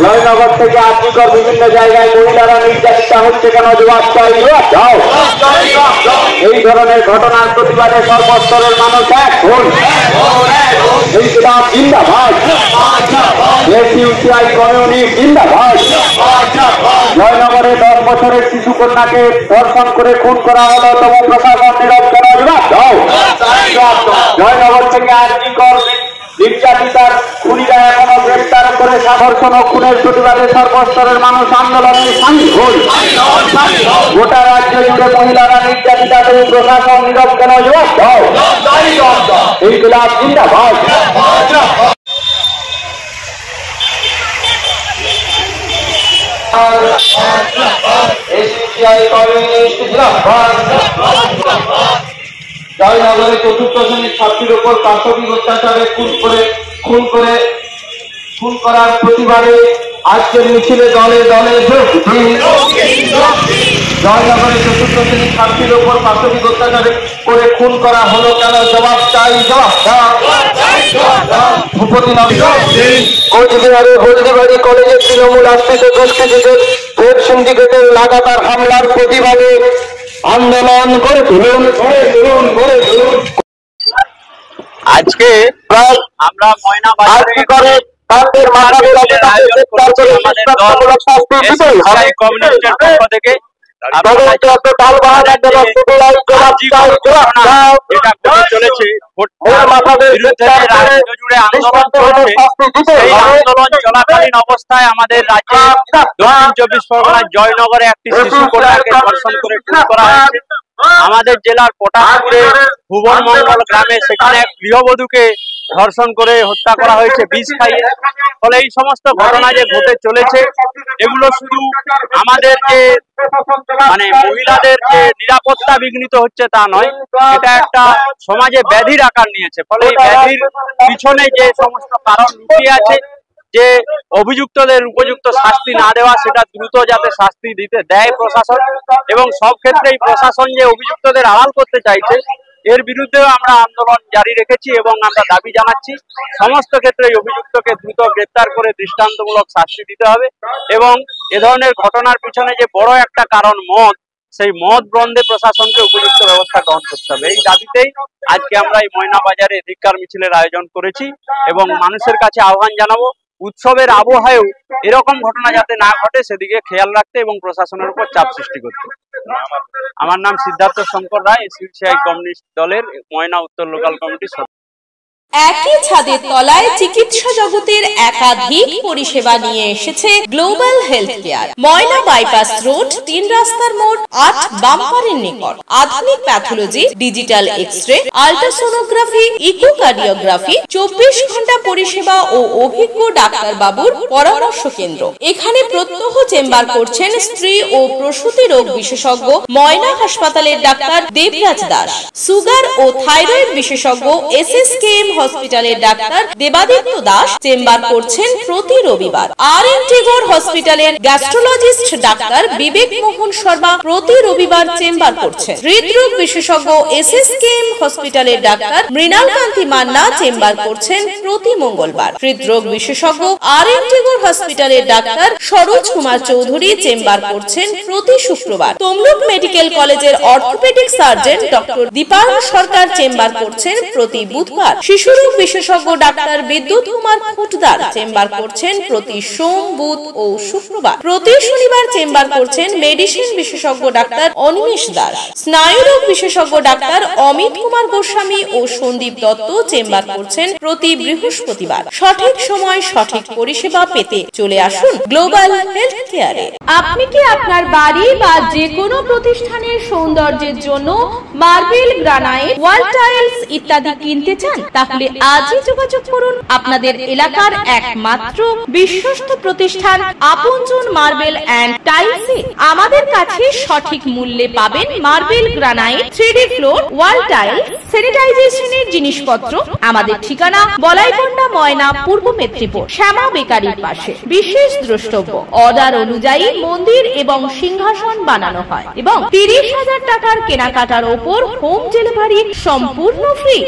জয়নগর থেকে আজীবন বিভিন্ন জায়গায় মহিলারা নির্যাতিতা হচ্ছে কেন? জবাব চাই, দাও। এই ধরনের ঘটনার প্রতিবাদে সর্বস্তরের মানুষ এখন জিন্দাবাদ, এসইউসিআই কমিউনিটি জিন্দাবাদ। জয়নগরে 10 বছরের শিশু কন্যাকে ধর্ষণ করে খুন করা হলো, তবু প্রশাসন নীরব কেন? জবাব দাও। জয়নগর থেকে আজীবন নির্যাতিতার খুনিরা এখনো গ্রেফতার করে ধর্ষণ ও খুনের প্রতিবাদে সর্বস্তরের মানুষ আন্দোলনে সামিল হল। গোটা রাজ্য জুড়ে মহিলারা নির্যাতিতা, তবু প্রশাসন নীরব কেন? জবাব দাও। এই বিলাপ জিন্দাবাদ। জয়নগরে 4th শ্রেণীর ছাত্রীর উপর পাশবিক অত্যাচারে খুন করার প্রতিবাদে আজকের মিছিলে দলে দলে যোগ দিন। জয়নগরে 4th শ্রেণীর ছাত্রীর উপর পাশবিক অত্যাচারে করে খুন করা হলো কেন? জবাব চাই, জবাব কোচবিহারে হলদিবাড়ি কলেজের তৃণমূল আশ্রিত দুষ্কৃতীদের ভোট সিন্ডিকেটের লাগাতার হামলার প্রতিবাদে আন্দোলন করে তুলুন। আজকে আমরা ময়না বাজারে কান্দের মাথাদের কমিউনিস্টের পক্ষ থেকে চলেছে আন্দোলন চলাকালীন অবস্থায় আমাদের রাজ্যে দক্ষিণ 24 পরগনার জয়নগরে একটি শিশু কন্যাকে ধর্ষণ করে খুন করা হয়েছে। আমাদের জেলার পটাশপুরে ভুবন মঙ্গল গ্রামে সেখানে এক গৃহবধূকে ধর্ষণ করে হত্যা করা হয়েছে বিষ খাইয়ে। ফলে এই সমস্ত ঘটনা যে ঘটে চলেছে, এগুলো শুধু আমাদের যে মহিলাদের যে নিরাপত্তা বিঘ্নিত হচ্ছে তা নয়, এটা একটা সমাজে ব্যাধির আকার নিয়েছে। ফলে এই ব্যাধির পিছনে যে সমস্ত কারণ লুকিয়ে আছে, যে অভিযুক্তদের উপযুক্ত শাস্তি না দেওয়া, সেটা দ্রুত যাতে শাস্তি দেয় প্রশাসন, এবং সব ক্ষেত্রেই প্রশাসন যে অভিযুক্তদের আড়াল করতে চাইছে এর বিরুদ্ধেও আমরা আন্দোলন জারি রেখেছি এবং আমরা দাবি জানাচ্ছি সমস্ত ক্ষেত্রে অভিযুক্তকে দ্রুত গ্রেপ্তার করে দৃষ্টান্তমূলক শাস্তি দিতে হবে। এবং এ ধরনের ঘটনার পিছনে যে বড় একটা কারণ মদ, সেই মদ বন্ধে প্রশাসনকে উপযুক্ত ব্যবস্থা গ্রহণ করতে হবে। এই দাবিতেই আজকে আমরা এই ময়না বাজারে ধিক্কার মিছিলের আয়োজন করেছি এবং মানুষের কাছে আহ্বান জানাবো উৎসবের আবহাওয়ায়ও এরকম ঘটনা যাতে না ঘটে সেদিকে খেয়াল রাখতে এবং প্রশাসনের উপর চাপ সৃষ্টি করতে। আমার নাম সিদ্ধার্থ শঙ্কর রায়, এসইউসিআই কমিউনিস্ট দলের ময়না উত্তর লোকাল কমিটির সদস্য। একই ছাদের তলায় চিকিৎসা জগতের একাধিক পরিষেবা নিয়ে এসেছে global health care. Moyna bypass road, 3 রাস্তার মোড়, 8 বাম্পারের নিকট। আধুনিক pathology, digital X-ray, ultrasonography, echocardiography, 24 ঘন্টা পরিষেবা ও অভিজ্ঞ ডাক্তার বাবুর পরামর্শ কেন্দ্র। এখানে প্রত্যহ চেম্বার করছেন স্ত্রী ও প্রসূতি রোগ বিশেষজ্ঞ ময়না হাসপাতালের ডাক্তার দেবরাজ দাস। সুগার ও থাইরয়েড বিশেষজ্ঞ SSKM হসপিটালের ডাক্তার দেবাদিত্য দাস চেম্বার করছেন প্রতি রবিবার। আর.এন.টি. হসপিটালের গ্যাস্ট্রোলজিস্ট ডাক্তার বিবেক মোহন শর্মা প্রতি রবিবার চেম্বার করছেন। হৃদরোগ বিশেষজ্ঞ SSKM হসপিটালের ডাক্তার মৃণাল কান্তি মান্না চেম্বার করছেন প্রতি মঙ্গলবার। হৃদরোগ বিশেষজ্ঞ আর.এন.টি. হসপিটালের ডাক্তার সরোজ কুমার চৌধুরী চেম্বার করছেন প্রতি শুক্রবার। তমলুক মেডিকেল কলেজের অর্থোপেডিক সার্জন ডক্টর দীপায়ন সরকার চেম্বার করছেন প্রতি বুধবার। শিশুরোগ বিশেষজ্ঞ ডাক্তার বিদ্যুৎ কুমার খুটদার চেম্বার করছেন প্রতি সোম, বুধ ও শুক্রবার। প্রতি শনিবার চেম্বার করছেন মেডিসিন বিশেষজ্ঞ ডাক্তার অনিমেষ দাস। স্নায়ুরোগ বিশেষজ্ঞ ডাক্তার অমিত কুমার গোস্বামী ও সন্দীপ দত্ত চেম্বার করছেন প্রতি বৃহস্পতিবার। সঠিক সময় সঠিক পরিষেবা পেতে চলে আসুন গ্লোবাল হেলথ কেয়ারে। আপনি কি আপনার বাড়ি বা যে কোনো প্রতিষ্ঠানের সৌন্দর্যের জন্য মার্বেল, গ্রানাইট, ওয়াল টাইলস ইত্যাদি কিনতে চান? তাহলে আজই যোগাযোগ করুন আপনাদের এলাকার একমাত্র বিশ্বস্ত প্রতিষ্ঠান আপনজন মার্বেল এন্ড টাইলস। আমাদের কাছে সঠিক মূল্যে পাবেন marble, granite, 3D floor, wall tiles, স্যানিটাইজেশনের জিনিসপত্র। আমাদের ঠিকানা বলাইকন্ডা, ময়না, পূর্ব মেদিনীপুর, শ্যামা বেকারির পাশে। বিশেষ দ্রষ্টব্য, অর্ডার অনুযায়ী মন্দির এবং সিংহাসন বানানো হয় এবং 30,000 টাকার কেনাকাটার ওপর হোম ডেলিভারি সম্পূর্ণ ফ্রি।